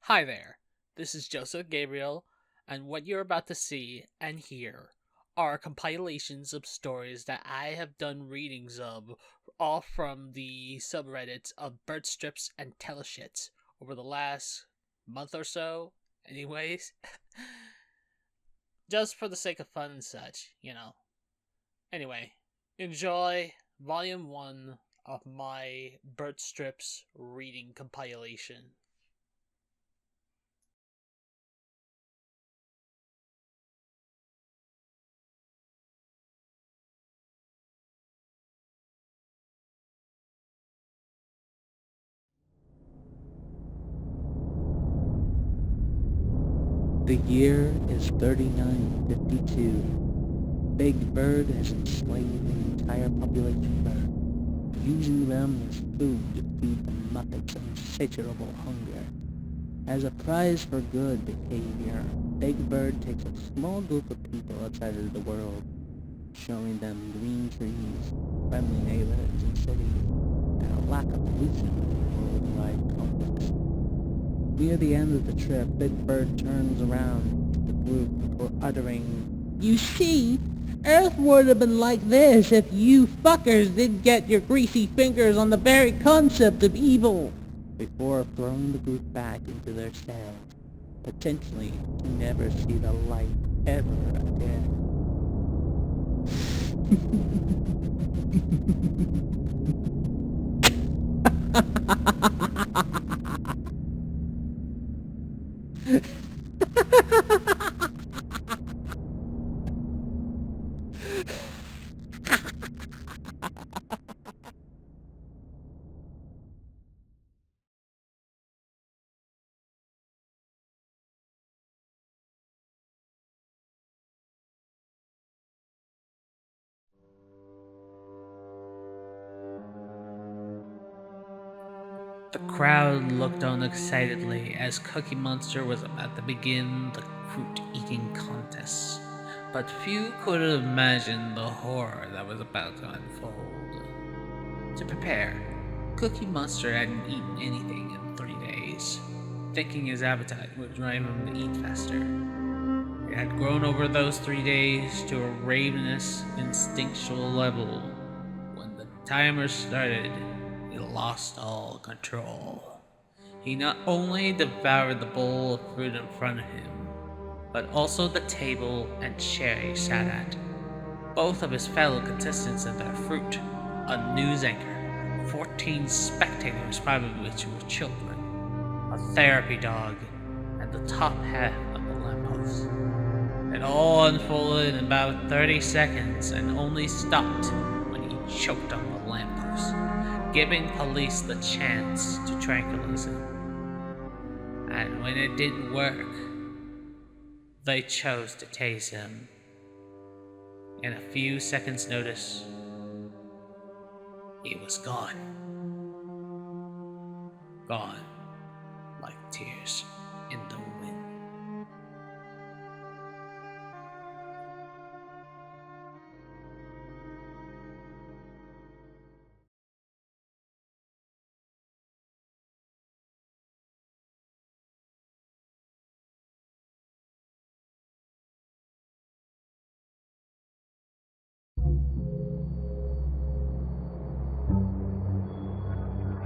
Hi there, this is Joseph Gabriel, and what you're about to see and hear are compilations of stories that I have done readings of, all from the subreddits of Bertstrips and Teleshits over the last month or so. Anyways, just for the sake of fun and such. Anyway, enjoy Volume 1 of my Bertstrips reading compilation. The year is 3952. Big Bird has enslaved an entire population bird, using them as food to feed the Muppets' insatiable hunger. As a prize for good behavior, Big Bird takes a small group of people outside of the world, showing them green trees, friendly neighborhoods and cities, and a lack of pollution in worldwide conflicts. Near the end of the trip, Big Bird turns around to the group before uttering, "You see, Earth would have been like this if you fuckers didn't get your greasy fingers on the very concept of evil," before throwing the group back into their cells, potentially to never see the light ever again. The crowd looked on excitedly as Cookie Monster was about to begin the fruit eating contest, but few could have imagined the horror that was about to unfold. To prepare, Cookie Monster hadn't eaten anything in 3 days, thinking his appetite would drive him to eat faster. It had grown over those 3 days to a ravenous, instinctual level. When the timer started, he lost all control. He not only devoured the bowl of fruit in front of him, but also the table and chair he sat at. Both of his fellow contestants and their fruit, a news anchor, 14 spectators, 5 of which were children, a therapy dog, and the top half of the lamppost. It all unfolded in about 30 seconds and only stopped when he choked on the lamppost, giving police the chance to tranquilize him. And when it didn't work, they chose to tase him. In a few seconds' notice, he was gone. Gone like tears in the wind.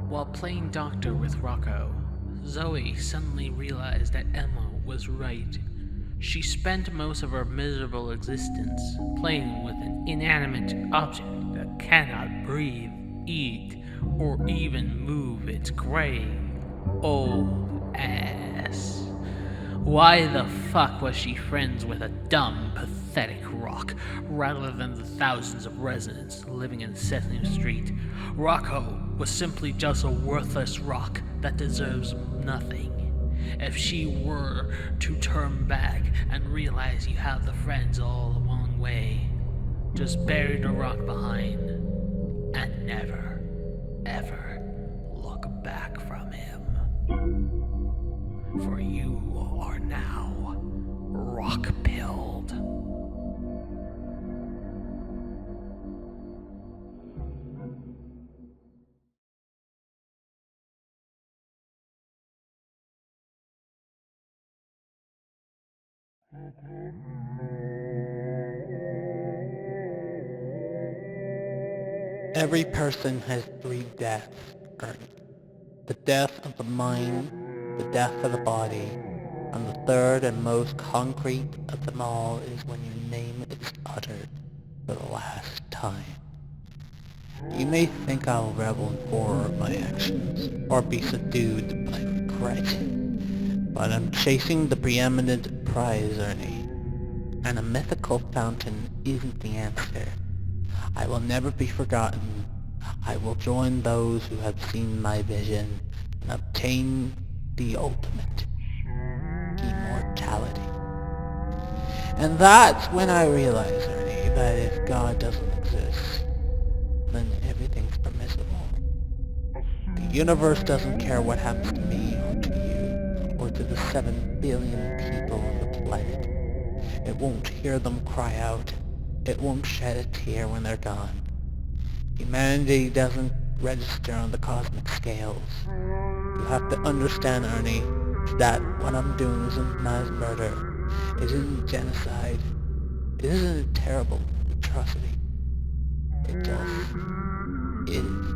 While playing doctor with Rocco, Zoe suddenly realized that Emma was right. She spent most of her miserable existence playing with an inanimate object that cannot breathe, eat, or even move its gray old ass. Why the fuck was she friends with a dumb, pathetic rock rather than the thousands of residents living in Sesame Street? Rocco was simply just a worthless rock that deserves nothing. If she were to turn back and realize you have the friends all the wrong way, just bury the rock behind and never, ever look back from him. For you are now rock pilled. Every person has three deaths, Ernie. The death of the mind, the death of the body, and the third and most concrete of them all is when your name is uttered for the last time. You may think I'll revel in horror of my actions, or be subdued by regret, but I'm chasing the preeminent prize, Ernie, and a mythical fountain isn't the answer. I will never be forgotten. I will join those who have seen my vision and obtain the ultimate immortality. And that's when I realize, Ernie, that if God doesn't exist, then everything's permissible. The universe doesn't care what happens to me or to you or to the 7 billion people on the planet. It won't hear them cry out. It won't shed a tear when they're gone. Humanity doesn't register on the cosmic scales. You have to understand, Ernie, that what I'm doing isn't mass murder. It isn't genocide. It isn't a terrible atrocity. It just is.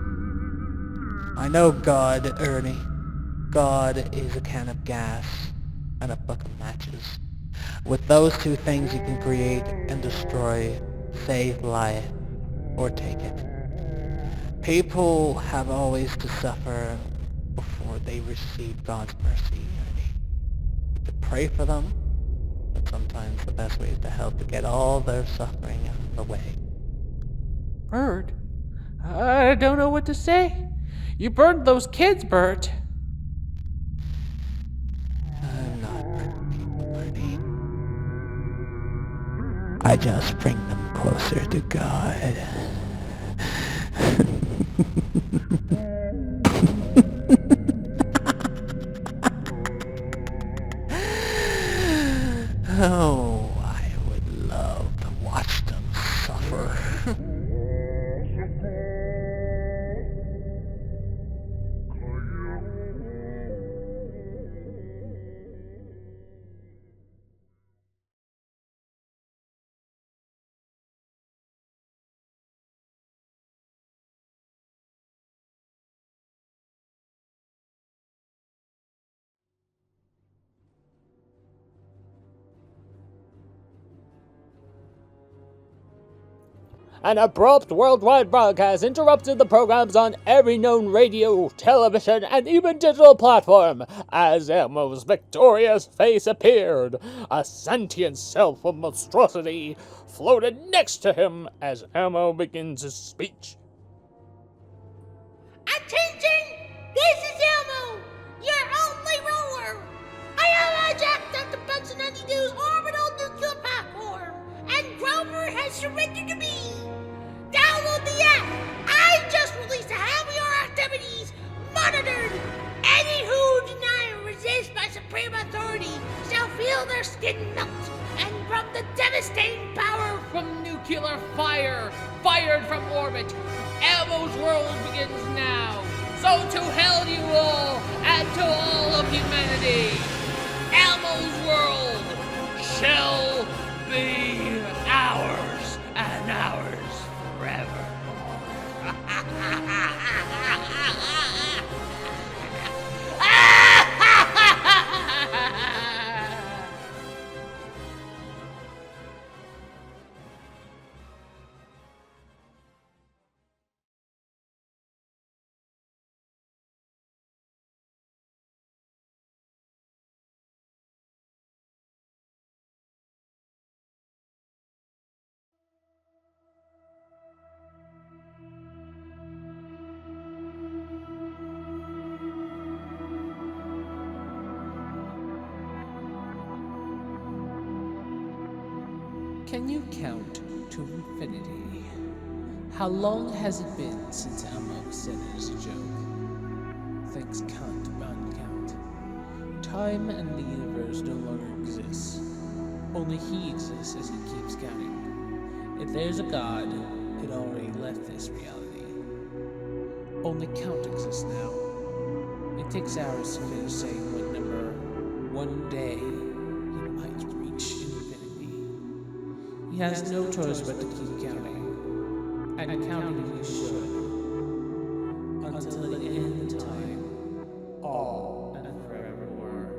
I know God, Ernie. God is a can of gas and a bucket of matches. With those two things you can create and destroy, save life, or take it. People have always to suffer before they receive God's mercy, Ernie. To pray for them, but sometimes the best way is to help to get all their suffering out of the way. Bert, I don't know what to say. You burned those kids, Bert. I'm not hurting people, Ernie. I just bring them closer to God. Oh, I would love to watch them suffer. An abrupt worldwide broadcast interrupted the programs on every known radio, television, and even digital platform as Elmo's victorious face appeared. A sentient self of monstrosity floated next to him as Elmo begins his speech. Attention! This is Elmo, your only ruler. I have hijacked the Bunsen 92's orbital nuclear platform, and Grover has surrendered to me. Download the app. I just released to have your activities monitored. Any who deny or resist my supreme authority shall feel their skin melt, and from the devastating power From nuclear fire, fired from orbit, Elmo's world begins now. So to hell you all, and to all of humanity. Elmo's world shall be ours, and ours forever. Can you count to infinity? How long has it been since Elmo said it as a joke? Things can't uncount. Time and the universe no longer exists. Only he exists as he keeps counting. If there's a God, it already left this reality. Only count exists now. It takes hours to finish saying what number one day he might reach in He has no choice but to keep counting. And counting he should. Until the end of time. All and forevermore.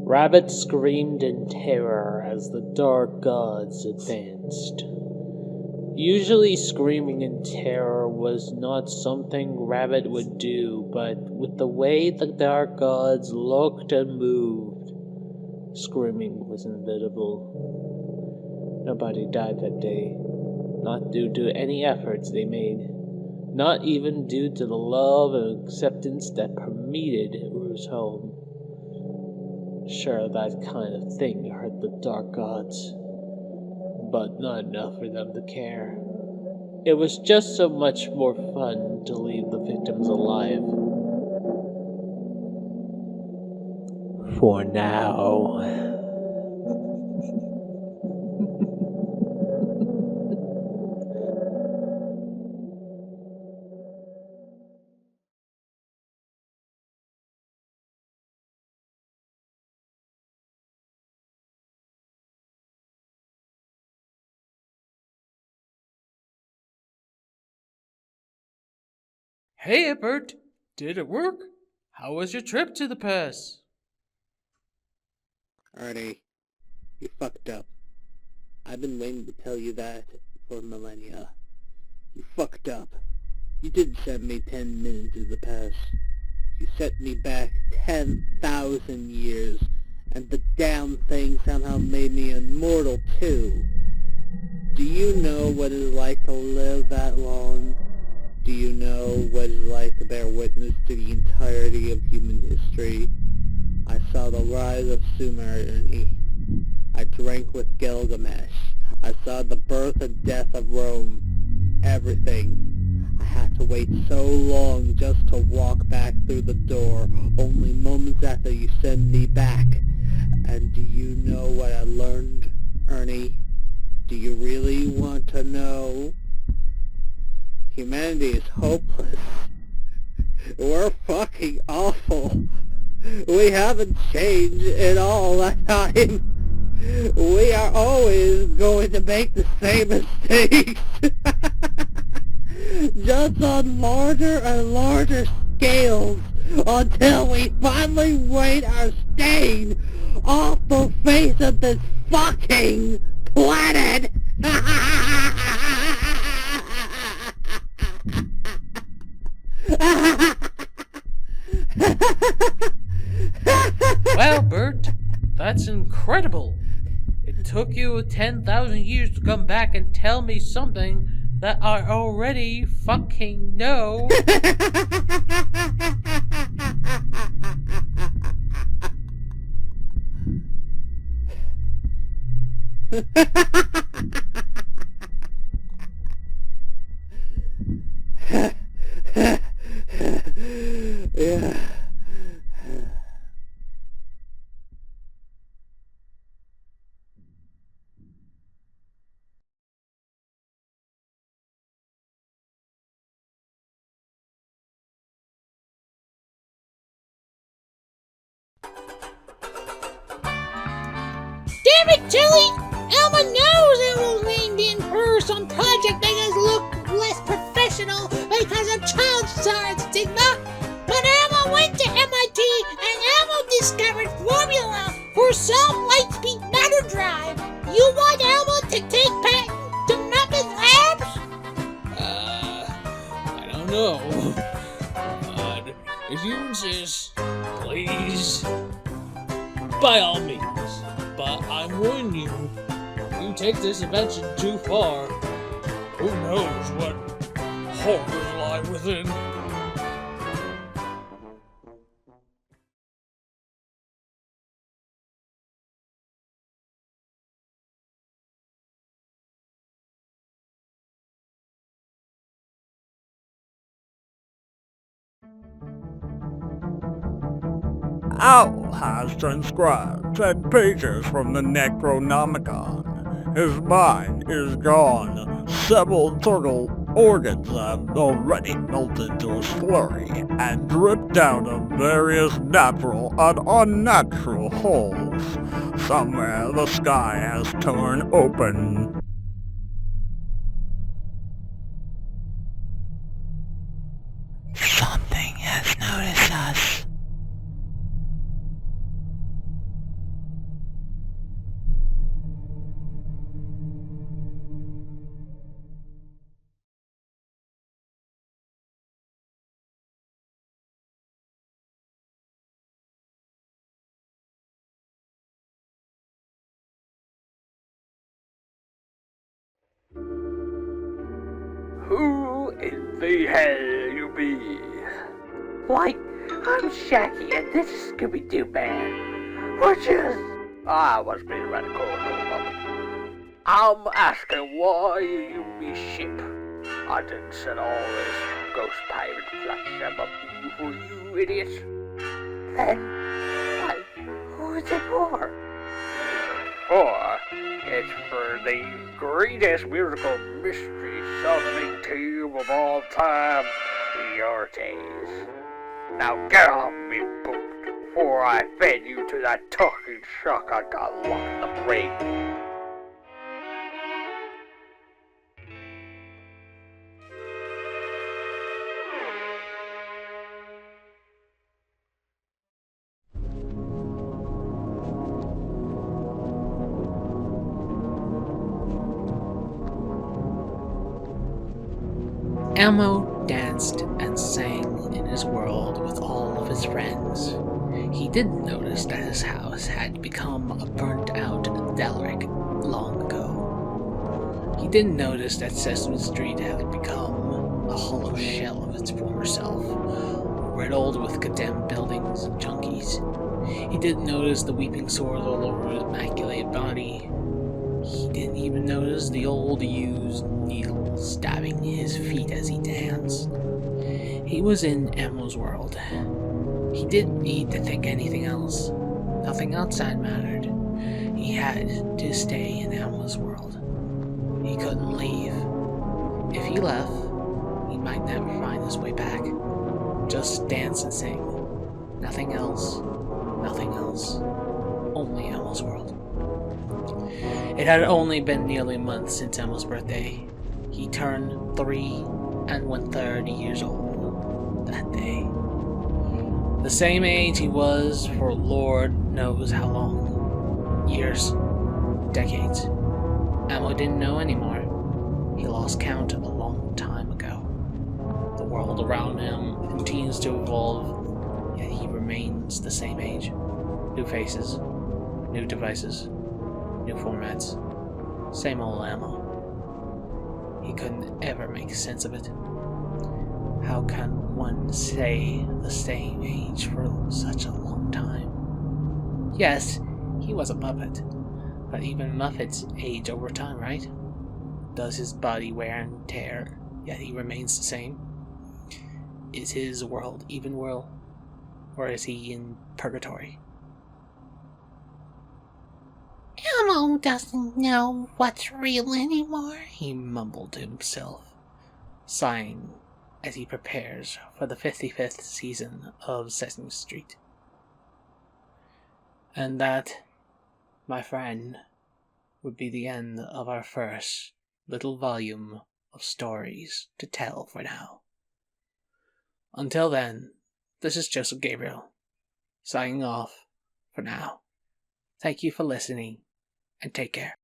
Rabbit screamed in terror as the dark gods advanced. Usually screaming in terror was not something Rabbit would do, but with the way the dark gods looked and moved, screaming was inevitable. Nobody died that day, not due to any efforts they made, not even due to the love and acceptance that permeated Rue's home. Sure, that kind of thing hurt the dark gods, but not enough for them to care. It was just so much more fun to leave the victims alive. For now. Hey, Bert, did it work? How was your trip to the pass? Arnie, you fucked up. I've been waiting to tell you that for millennia. You fucked up. You didn't send me 10 minutes to the past. You set me back 10,000 years, and the damn thing somehow made me immortal too. Do you know what it's like to live that long? Do you know what it's like to bear witness to the entirety of human history? I saw the rise of Sumer. I drank with Gilgamesh. I saw the birth and death of Rome. Everything. I had to wait so long just to walk back through the door, only moments after you sent me back. And do you know what I learned, Ernie? Do you really want to know? Humanity is hopeless. We're fucking awful. We haven't changed in all that time. We are always going to make the same mistakes. Just on larger and larger scales until we finally weight our stain off the face of this fucking planet. Wow, Bert, that's incredible. It took you 10,000 years to come back and tell me something that I already fucking know. Yeah. Damn it, Tilly! Elma knows Elmo's named in her some project that us look less professional because of child star stigma. But Elma went to MIT and Elmo discovered formula for solid light-speed matter drive. You want Elmo to take patent to Muppet Labs? I don't know. But if you insist, please. By all means. But I warn you, if you take this invention too far, who knows what horrors lie within. owl has transcribed 10 pages from the Necronomicon. His mind is gone. Several turtle organs have already melted to a slurry and dripped out of various natural and unnatural holes. Somewhere the sky has torn open. Something has noticed us. Who in the hell you be? Why, I'm Shaggy and this is Scooby-Doo Man. We're just... I was being radical, no problem. I'm asking why you be ship. I didn't send all this ghost pirate flash up you for you idiots. Then, why, who is it for? It's for the greatest musical mystery solving team of all time, the Artes. Now get off me boot before I fed you to that talking shark I got locked in the brain. Elmo danced and sang in his world with all of his friends. He didn't notice that his house had become a burnt-out derelict long ago. He didn't notice that Sesame Street had become a hollow shell of its former self, riddled with condemned buildings and junkies. He didn't notice the weeping sores all over his immaculate body. He didn't even notice the old used needle stabbing his feet as he danced. He was in Elmo's world. He didn't need to think anything else. Nothing outside mattered. He had to stay in Elmo's world. He couldn't leave. If he left, he might never find his way back. Just dance and sing. Nothing else. Nothing else. Only Elmo's world. It had only been nearly a month since Elmo's birthday. He turned 3 1/3 years old that day. The same age he was for Lord knows how long. Years. Decades. Elmo didn't know anymore. He lost count a long time ago. The world around him continues to evolve, yet he remains the same age. New faces. New devices. New formats. Same old Elmo. He couldn't ever make sense of it. How can one stay the same age for such a long time? Yes, he was a Muppet, but even Muppets age over time, right? Does his body wear and tear, yet he remains the same? Is his world even world, or is he in purgatory? Elmo doesn't know what's real anymore. He mumbled to himself, sighing as he prepares for the 55th season of Sesame Street. And that, my friend, would be the end of our first little volume of stories to tell for now. Until then, this is Joseph Gabriel, signing off for now. Thank you for listening, and take care.